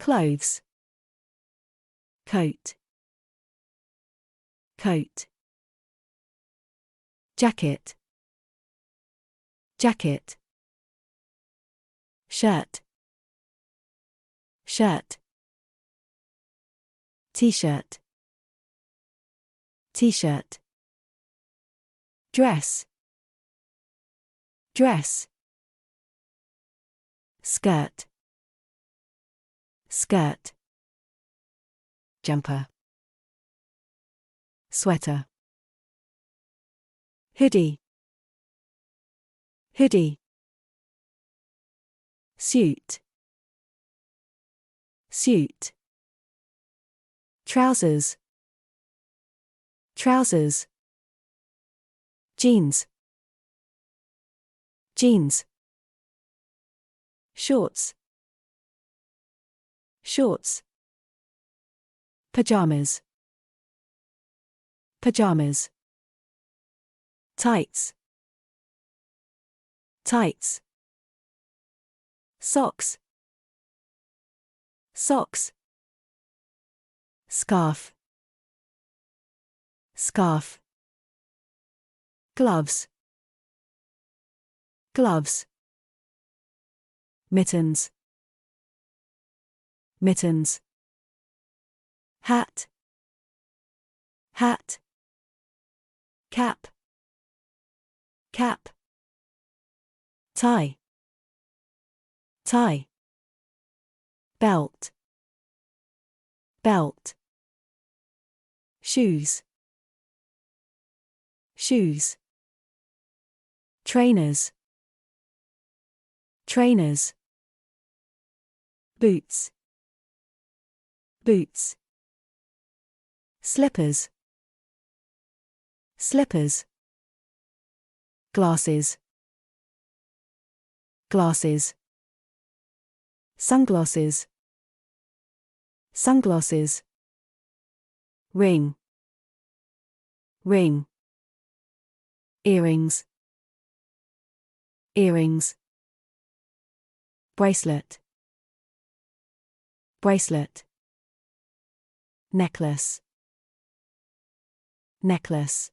clothes, coat, coat, jacket, jacket, shirt, shirt, t-shirt, t-shirt, dress, dress, skirt, skirt, jumper, sweater, hoodie, hoodie, suit, suit, trousers, trousers, jeans, jeans, shorts, shorts, pajamas, pajamas, tights, tights, socks, socks, scarf, scarf, gloves, gloves, mittens, mittens, hat, hat, cap, cap, tie, tie, belt, belt, shoes, shoes, trainers, trainers, boots, boots, slippers, slippers, glasses, glasses, sunglasses, sunglasses, ring, ring, earrings, earrings, bracelet, bracelet, necklace, necklace.